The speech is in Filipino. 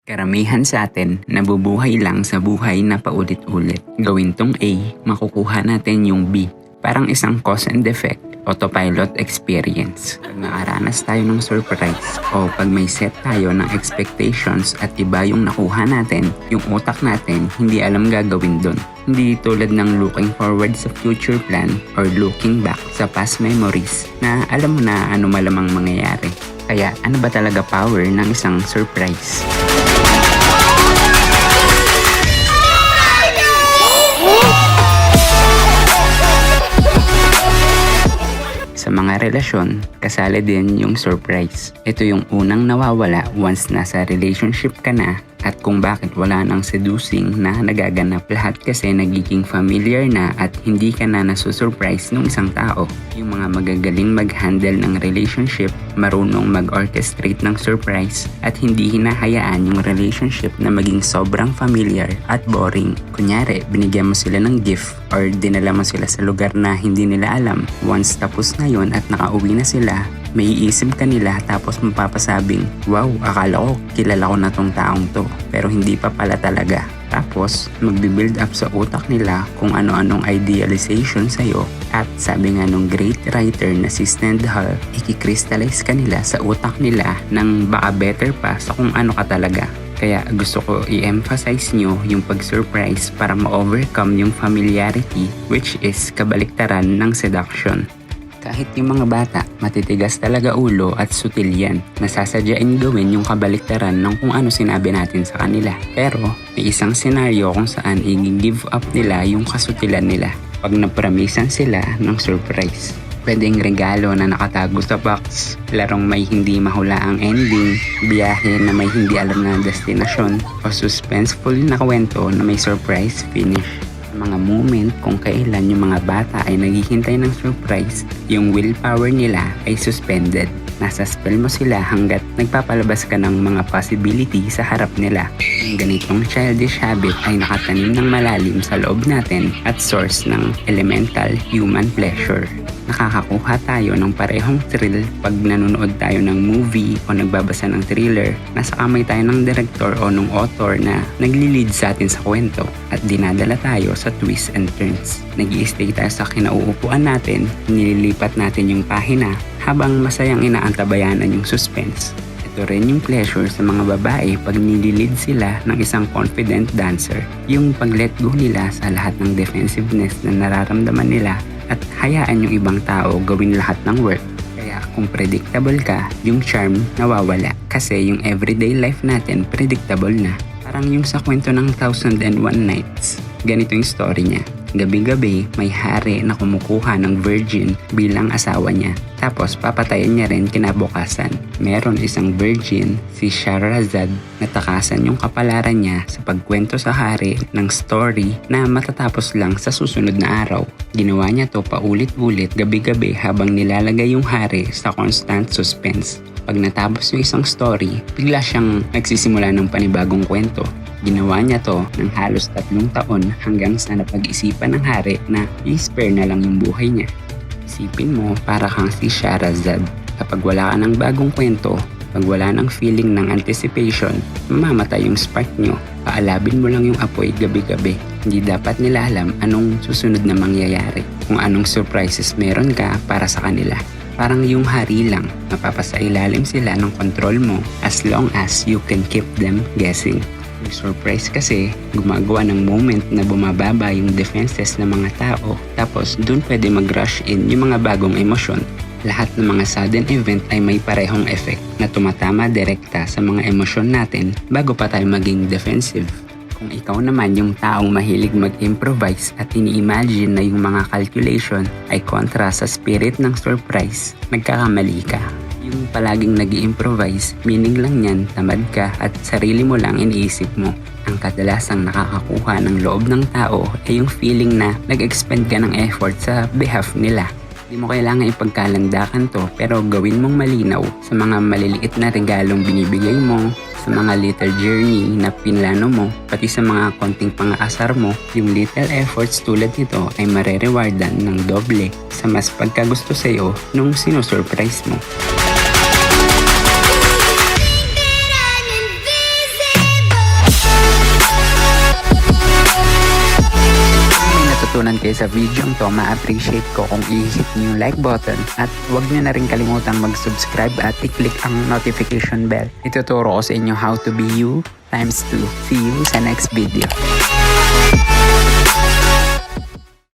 Karamihan sa atin, nabubuhay lang sa buhay na paulit-ulit. Gawin tong A, makukuha natin yung B. Parang isang cause and effect, autopilot experience. Pag nakaranas tayo ng surprise o pag may set tayo ng expectations at iba yung nakuha natin, yung utak natin hindi alam gagawin dun. Hindi tulad ng looking forward sa future plan or looking back sa past memories na alam mo na ano malamang mangyayari. Kaya ano ba talaga power ng isang surprise? Sa mga relasyon, kasali din yung surprise. Ito yung unang nawawala once nasa relationship ka na at kung bakit wala nang seducing na nagaganap. Lahat kasi nagiging familiar na at hindi ka na nasusurprise ng isang tao. Yung mga magagaling mag-handle ng relationship, marunong mag-orchestrate ng surprise at hindi hinahayaan yung relationship na maging sobrang familiar at boring. Kunyari, binigyan mo sila ng gift or dinala mo sila sa lugar na hindi nila alam. Once tapos na yun at nakauwi na sila, may iisip ka nila tapos mapapasabing, wow, akala ko kilala ko na tong taong to, pero hindi pa pala talaga. Tapos, magbibuild up sa utak nila kung ano-anong idealization sa'yo at sabi nga nung great writer na si Stendhal, i-crystallize ka nila sa utak nila ng baka better pa sa kung ano ka talaga. Kaya gusto ko i-emphasize nyo yung pag-surprise para ma-overcome yung familiarity which is kabaliktaran ng seduction. Kahit yung mga bata, matitigas talaga ulo at sutil yan. Nasasadyain gawin yung kabaliktaran ng kung ano sinabi natin sa kanila. Pero may isang senaryo kung saan i-give up nila yung kasutilan nila pag napramisan sila ng surprise. Pwedeng regalo na nakatago sa box, larong may hindi mahulaang ending, biyahe na may hindi alam na destinasyon, o suspenseful na kwento na may surprise finish. Mga moment kung kailan yung mga bata ay naghihintay ng surprise, yung willpower nila ay suspended. Nasa spell mo sila hanggat nagpapalabas ka ng mga possibility sa harap nila. Ang ganitong childish habit ay nakatanim ng malalim sa loob natin at source ng elemental human pleasure. Nakakakuha tayo ng parehong thrill pag nanonood tayo ng movie o nagbabasa ng thriller. Nasa kamay tayo ng director o ng author na nagli-lead sa atin sa kwento at dinadala tayo sa twists and turns. Nag-i-stay tayo sa kinauupuan natin, nililipat natin yung pahina habang masayang inaantabayanan yung suspense. Ito rin yung pleasure sa mga babae pag nililid sila ng isang confident dancer. Yung pag-let go nila sa lahat ng defensiveness na nararamdaman nila at hayaan yung ibang tao gawin lahat ng work. Kaya kung predictable ka, yung charm nawawala. Kasi yung everyday life natin predictable na. Parang yung sa kwento ng 1001 Nights. Ganito yung story niya. Gabi-gabi, may hari na kumukuha ng virgin bilang asawa niya. Tapos papatayin niya rin kinabukasan. Meron isang virgin, si Shahrazad, natakasan yung kapalaran niya sa pagkwento sa hari ng story na matatapos lang sa susunod na araw. Ginawa niya to paulit-ulit gabi-gabi habang nilalagay yung hari sa constant suspense. Pag natapos yung isang story, bigla siyang nagsisimula ng panibagong kwento. Ginawa niya to ng halos 3 taon hanggang sa napag-isipan ng hari na i-spare na lang yung buhay niya. Isipin mo para kang si Shahrazad. Kapag wala ka ng bagong kwento, pag wala ng feeling ng anticipation, mamamatay yung spark nyo. Paalabin mo lang yung apoy gabi-gabi. Hindi dapat nila alam anong susunod na mangyayari. Kung anong surprises meron ka para sa kanila. Parang yung hari lang, mapapasailalim sila ng control mo as long as you can keep them guessing. Yung surprise kasi, gumagawa ng moment na bumababa yung defenses ng mga tao tapos dun pwede mag-rush in yung mga bagong emosyon. Lahat ng mga sudden event ay may parehong effect na tumatama direkta sa mga emosyon natin bago pa tayo maging defensive. Kung ikaw naman yung taong mahilig mag-improvise at ini-imagine na yung mga calculation ay kontra sa spirit ng surprise, nagkakamali ka. Yung palaging nag-i-improvise, meaning lang yan, tamad ka at sarili mo lang iniisip mo. Ang kadalasang nakakakuha ng loob ng tao ay yung feeling na nag-expend ka ng effort sa behalf nila. Di mo kailangan ipagkalandakan to pero gawin mong malinaw sa mga maliliit na regalong binibigay mo, sa mga little journey na pinlano mo, pati sa mga konting pang-aasar mo, yung little efforts tulad nito ay marerewardan ng doble sa mas pagkagusto sa'yo nung sinusurprise mo. natutunan kayo sa video to, ma-appreciate ko kung i-hit niyo yung like button at huwag niyo na rin kalimutang mag-subscribe at i-click ang notification bell. Ituturo ko sa inyo how to be you ×2. See you sa next video.